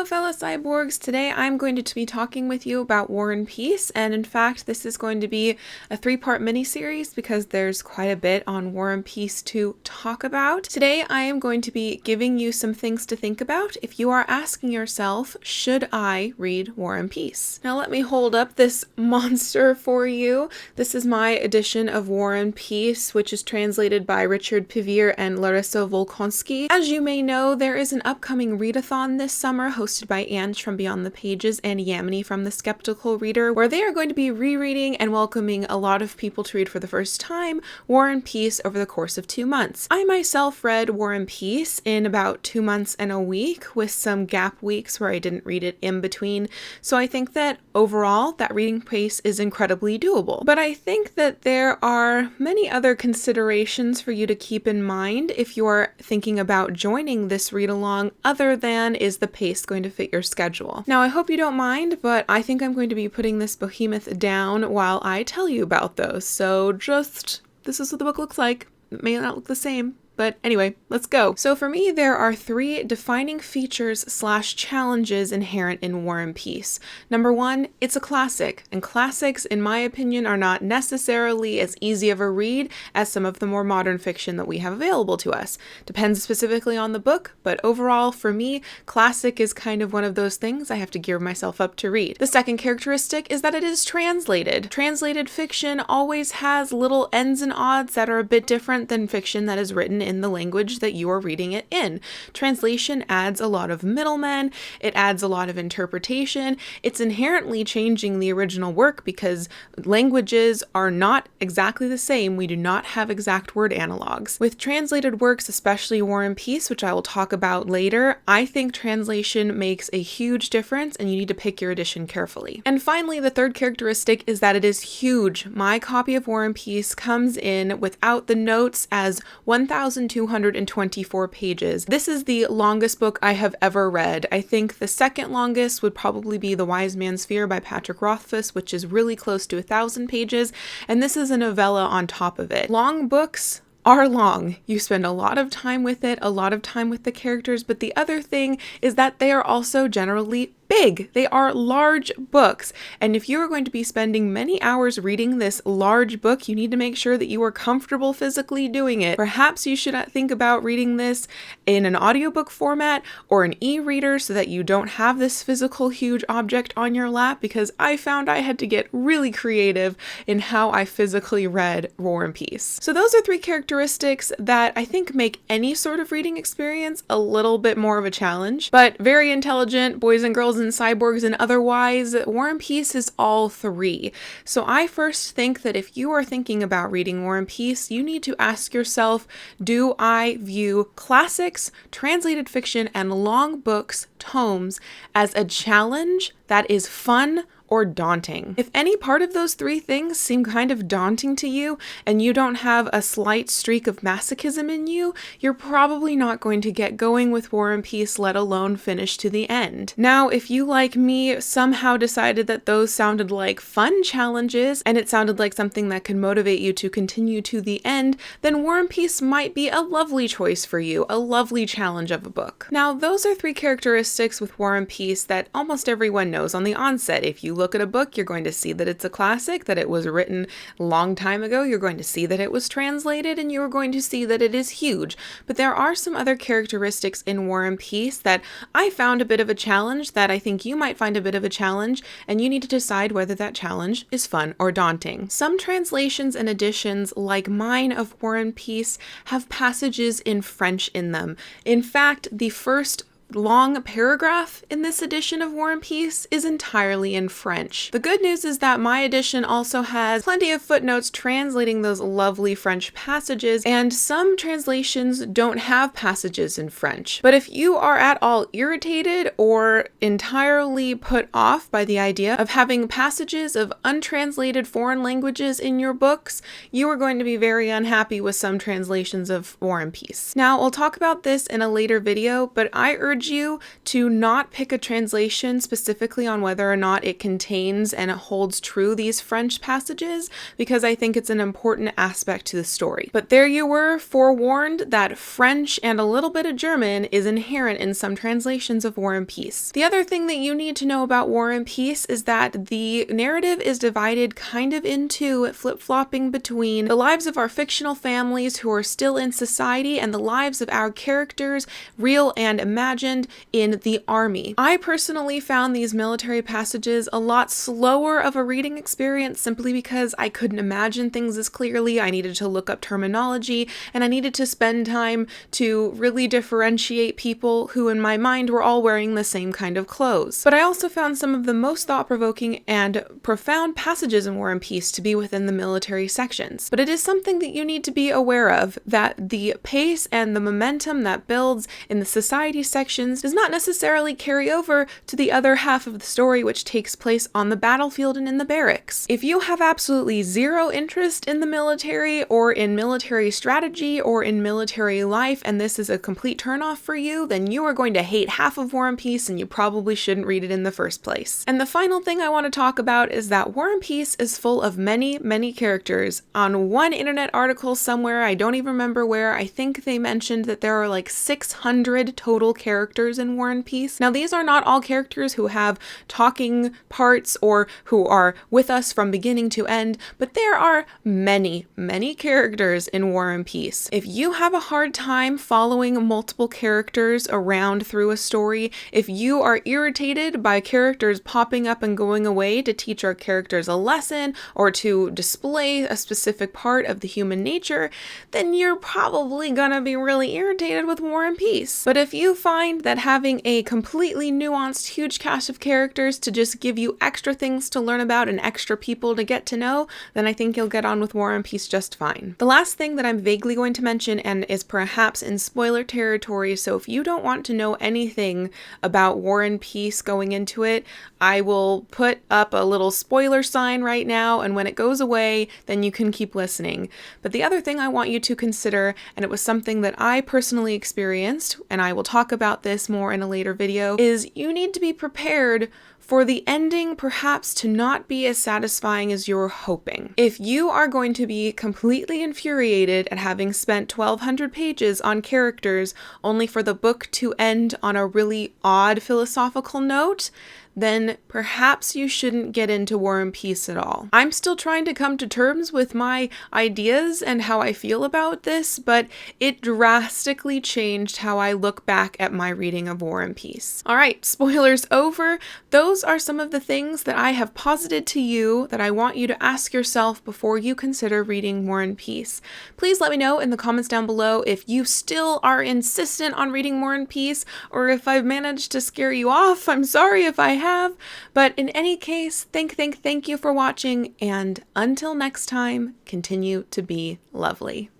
Hello fellow cyborgs, today I'm going to be talking with you about War and Peace, and in fact this is going to be a 3-part mini-series because there's quite a bit on War and Peace to talk about. Today I am going to be giving you some things to think about if you are asking yourself, should I read War and Peace? Now let me hold up this monster for you. This is my edition of War and Peace, which is translated by Richard Pivier and Larissa Volkonsky. As you may know, there is an upcoming readathon this summer hosted by Ange from Beyond the Pages and Yamini from The Skeptical Reader, where they are going to be rereading and welcoming a lot of people to read for the first time War and Peace over the course of 2 months. I myself read War and Peace in about 2 months and a week, with some gap weeks where I didn't read it in between, so I think that overall that reading pace is incredibly doable. But I think that there are many other considerations for you to keep in mind if you are thinking about joining this read-along, other than is the pace going to fit your schedule. Now I hope you don't mind, but I think I'm going to be putting this behemoth down while I tell you about those, so this is what the book looks like. It may not look the same, but anyway, let's go. So for me, there are 3 defining features / challenges inherent in War and Peace. Number 1, it's a classic, and classics, in my opinion, are not necessarily as easy of a read as some of the more modern fiction that we have available to us. Depends specifically on the book, but overall, for me, classic is kind of one of those things I have to gear myself up to read. The second characteristic is that it is translated. Translated fiction always has little ends and odds that are a bit different than fiction that is written in the language that you are reading it in. Translation adds a lot of middlemen, it adds a lot of interpretation, it's inherently changing the original work because languages are not exactly the same. We do not have exact word analogs. With translated works, especially War and Peace, which I will talk about later, I think translation makes a huge difference and you need to pick your edition carefully. And finally, the third characteristic is that it is huge. My copy of War and Peace comes in without the notes as 1,224 pages. This is the longest book I have ever read. I think the second longest would probably be The Wise Man's Fear by Patrick Rothfuss, which is really close to 1,000 pages, and this is a novella on top of it. Long books are long. You spend a lot of time with it, a lot of time with the characters, but the other thing is that they are also generally big. They are large books, and if you are going to be spending many hours reading this large book, you need to make sure that you are comfortable physically doing it. Perhaps you should think about reading this in an audiobook format or an e-reader so that you don't have this physical huge object on your lap, because I found I had to get really creative in how I physically read War and Peace. So those are 3 characteristics that I think make any sort of reading experience a little bit more of a challenge, but very intelligent boys and girls and cyborgs and otherwise, War and Peace is all 3. So I first think that if you are thinking about reading War and Peace, you need to ask yourself, do I view classics, translated fiction, and long books, tomes, as a challenge that is fun or daunting? If any part of those 3 things seem kind of daunting to you and you don't have a slight streak of masochism in you, you're probably not going to get going with War and Peace, let alone finish to the end. Now, if you, like me, somehow decided that those sounded like fun challenges and it sounded like something that could motivate you to continue to the end, then War and Peace might be a lovely choice for you, a lovely challenge of a book. Now, those are 3 characteristics with War and Peace that almost everyone knows on the onset. If you look at a book, you're going to see that it's a classic, that it was written a long time ago, you're going to see that it was translated, and you're going to see that it is huge. But there are some other characteristics in War and Peace that I found a bit of a challenge, that I think you might find a bit of a challenge, and you need to decide whether that challenge is fun or daunting. Some translations and editions, like mine of War and Peace, have passages in French in them. In fact, the first long paragraph in this edition of War and Peace is entirely in French. The good news is that my edition also has plenty of footnotes translating those lovely French passages, and some translations don't have passages in French. But if you are at all irritated or entirely put off by the idea of having passages of untranslated foreign languages in your books, you are going to be very unhappy with some translations of War and Peace. Now, I'll talk about this in a later video, but I urge encourage you to not pick a translation specifically on whether or not it contains and it holds true these French passages, because I think it's an important aspect to the story. But there you were, forewarned that French and a little bit of German is inherent in some translations of War and Peace. The other thing that you need to know about War and Peace is that the narrative is divided kind of into flip-flopping between the lives of our fictional families who are still in society and the lives of our characters, real and imagined, in the army. I personally found these military passages a lot slower of a reading experience simply because I couldn't imagine things as clearly. I needed to look up terminology, and I needed to spend time to really differentiate people who in my mind were all wearing the same kind of clothes. But I also found some of the most thought-provoking and profound passages in War and Peace to be within the military sections. But it is something that you need to be aware of, that the pace and the momentum that builds in the society sections does not necessarily carry over to the other half of the story, which takes place on the battlefield and in the barracks. If you have absolutely zero interest in the military or in military strategy or in military life, and this is a complete turnoff for you, then you are going to hate half of War and Peace, and you probably shouldn't read it in the first place. And the final thing I want to talk about is that War and Peace is full of many, many characters. On one internet article somewhere, I don't even remember where, I think they mentioned that there are like 600 total characters in War and Peace. Now, these are not all characters who have talking parts or who are with us from beginning to end, but there are many, many characters in War and Peace. If you have a hard time following multiple characters around through a story, if you are irritated by characters popping up and going away to teach our characters a lesson or to display a specific part of the human nature, then you're probably gonna be really irritated with War and Peace. But if you find that having a completely nuanced, huge cast of characters to just give you extra things to learn about and extra people to get to know, then I think you'll get on with War and Peace just fine. The last thing that I'm vaguely going to mention, and is perhaps in spoiler territory, so if you don't want to know anything about War and Peace going into it, I will put up a little spoiler sign right now, and when it goes away, then you can keep listening. But the other thing I want you to consider, and it was something that I personally experienced, and I will talk about this more in a later video, is you need to be prepared for the ending perhaps to not be as satisfying as you're hoping. If you are going to be completely infuriated at having spent 1,200 pages on characters only for the book to end on a really odd philosophical note, then perhaps you shouldn't get into War and Peace at all. I'm still trying to come to terms with my ideas and how I feel about this, but it drastically changed how I look back at my reading of War and Peace. All right, spoilers over. Those are some of the things that I have posited to you that I want you to ask yourself before you consider reading War and Peace. Please let me know in the comments down below if you still are insistent on reading War and Peace, or if I've managed to scare you off. I'm sorry if I have, but in any case, thank you for watching, and until next time, continue to be lovely.